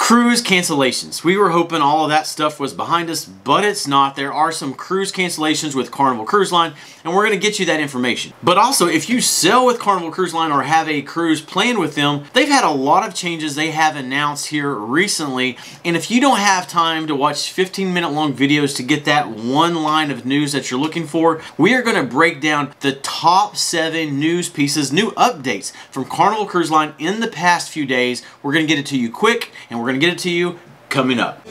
Cruise cancellations. We were hoping all of that stuff was behind us, but it's not. There are some cruise cancellations with Carnival Cruise Line, and we're going to get you that information. But also, if you sail with Carnival Cruise Line or have a cruise planned with them, they've had a lot of changes they have announced here recently. And if you don't have time to watch 15-minute long videos to get that one line of news that you're looking for, we are going to break down the top 7 news pieces, new updates from Carnival Cruise Line in the past few days. We're going to get it to you quick, and we're going to get it to you coming up.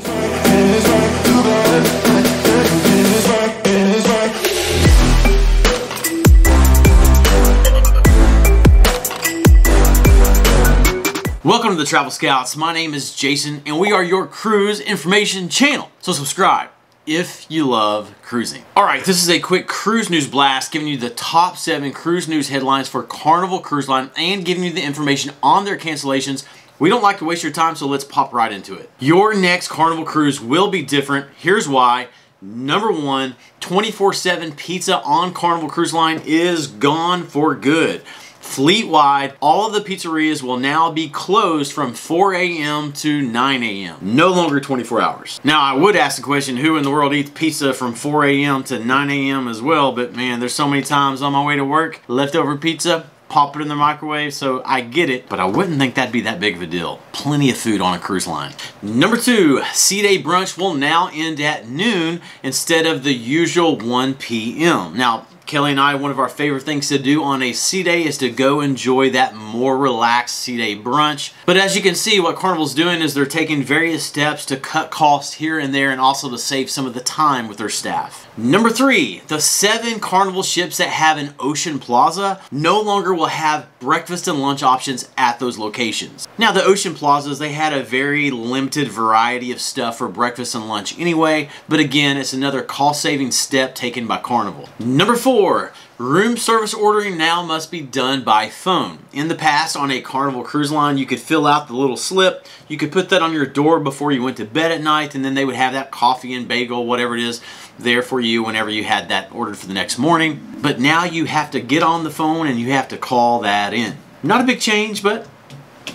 Welcome to the Travel Scouts. My name is Jason, and we are your cruise information channel. So subscribe if you love cruising. Alright, this is a quick cruise news blast giving you the top 7 cruise news headlines for Carnival Cruise Line and giving you the information on their cancellations. We don't like to waste your time, so let's pop right into it. Your next Carnival cruise will be different. Here's why. Number 1, 24/7 pizza on Carnival Cruise Line is gone for good. Fleet-wide, all of the pizzerias will now be closed from 4 a.m. to 9 a.m. No longer 24 hours. Now, I would ask the question, who in the world eats pizza from 4 a.m. to 9 a.m. as well? But man, there's so many times on my way to work, leftover pizza, pop it in the microwave, so I get it, but I wouldn't think that'd be that big of a deal. Plenty of food on a cruise line. Number 2, C-Day brunch will now end at noon instead of the usual 1 p.m. Now, Kelly and I, one of our favorite things to do on a C-Day is to go enjoy that more relaxed C-Day brunch. But as you can see, what Carnival's doing is they're taking various steps to cut costs here and there and also to save some of the time with their staff. Number 3, the 7 Carnival ships that have an ocean plaza no longer will have breakfast and lunch options at those locations. Now, the ocean plazas, they had a very limited variety of stuff for breakfast and lunch anyway, but again, it's another cost-saving step taken by Carnival. Number 4, room service ordering now must be done by phone. In the past, on a Carnival Cruise Line, you could fill out the little slip. You could put that on your door before you went to bed at night, and then they would have that coffee and bagel, whatever it is, there for you whenever you had that ordered for the next morning. But now you have to get on the phone and you have to call that in. Not a big change, but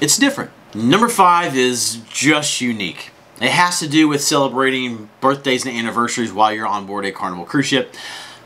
it's different. Number 5 is just unique. It has to do with celebrating birthdays and anniversaries while you're on board a Carnival cruise ship.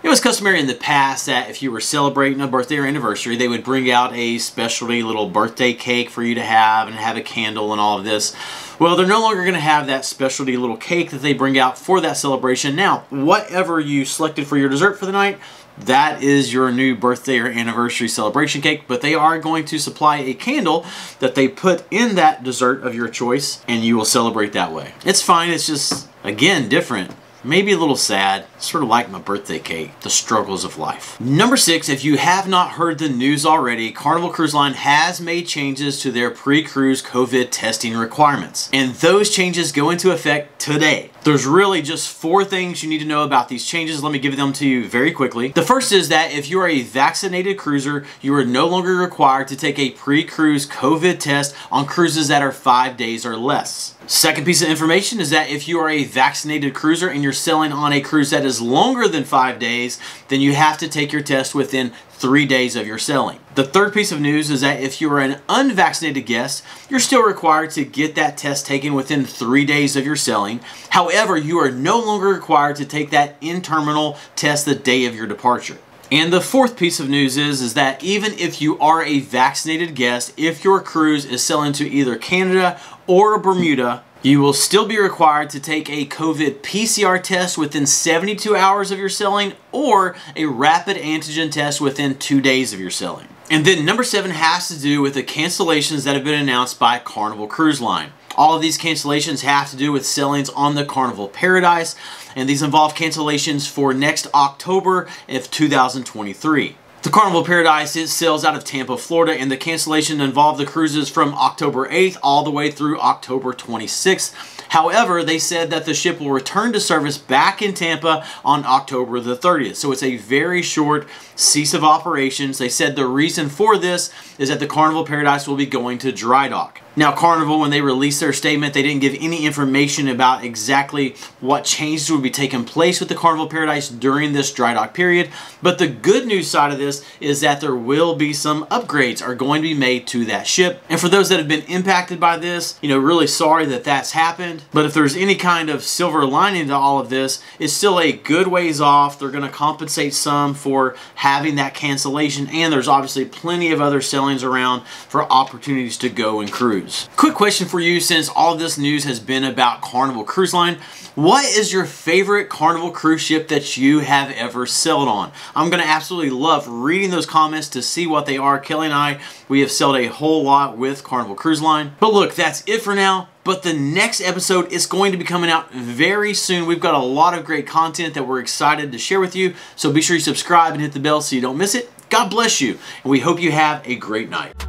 It was customary in the past that if you were celebrating a birthday or anniversary, they would bring out a specialty little birthday cake for you to have and have a candle and all of this. Well, they're no longer going to have that specialty little cake that they bring out for that celebration. Now, whatever you selected for your dessert for the night, that is your new birthday or anniversary celebration cake, but they are going to supply a candle that they put in that dessert of your choice, and you will celebrate that way. It's fine. It's just, again, different. Maybe a little sad, sort of like my birthday cake, the struggles of life. Number 6, if you have not heard the news already, Carnival Cruise Line has made changes to their pre-cruise COVID testing requirements. And those changes go into effect today. There's really just 4 things you need to know about these changes. Let me give them to you very quickly. The first is that if you are a vaccinated cruiser, you are no longer required to take a pre-cruise COVID test on cruises that are 5 days or less. Second piece of information is that if you are a vaccinated cruiser and you're sailing on a cruise that is longer than 5 days, then you have to take your test within 3 days of your sailing. The third piece of news is that if you are an unvaccinated guest, you're still required to get that test taken within 3 days of your sailing. However, you are no longer required to take that in-terminal test the day of your departure. And the fourth piece of news is that even if you are a vaccinated guest, if your cruise is sailing to either Canada or Bermuda, you will still be required to take a COVID PCR test within 72 hours of your sailing or a rapid antigen test within 2 days of your sailing. And then number 7 has to do with the cancellations that have been announced by Carnival Cruise Line. All of these cancellations have to do with sailings on the Carnival Paradise, and these involve cancellations for next October of 2023. The Carnival Paradise sails out of Tampa, Florida, and the cancellation involved the cruises from October 8th all the way through October 26th. However, they said that the ship will return to service back in Tampa on October the 30th. So it's a very short cease of operations. They said the reason for this is that the Carnival Paradise will be going to dry dock. Now Carnival, when they released their statement, they didn't give any information about exactly what changes would be taking place with the Carnival Paradise during this dry dock period. But the good news side of this is that there will be some upgrades are going to be made to that ship. And for those that have been impacted by this, really sorry that that's happened. But if there's any kind of silver lining to all of this, it's still a good ways off. They're going to compensate some for having that cancellation, and there's obviously plenty of other sailings around for opportunities to go and cruise. Quick question for you, since all of this news has been about Carnival Cruise Line, what is your favorite Carnival cruise ship that you have ever sailed on? I'm going to absolutely love reading those comments to see what they are. Kelly and I, we have sailed a whole lot with Carnival Cruise Line. But look, that's it for now. But the next episode is going to be coming out very soon. We've got a lot of great content that we're excited to share with you. So be sure you subscribe and hit the bell so you don't miss it. God bless you, and we hope you have a great night.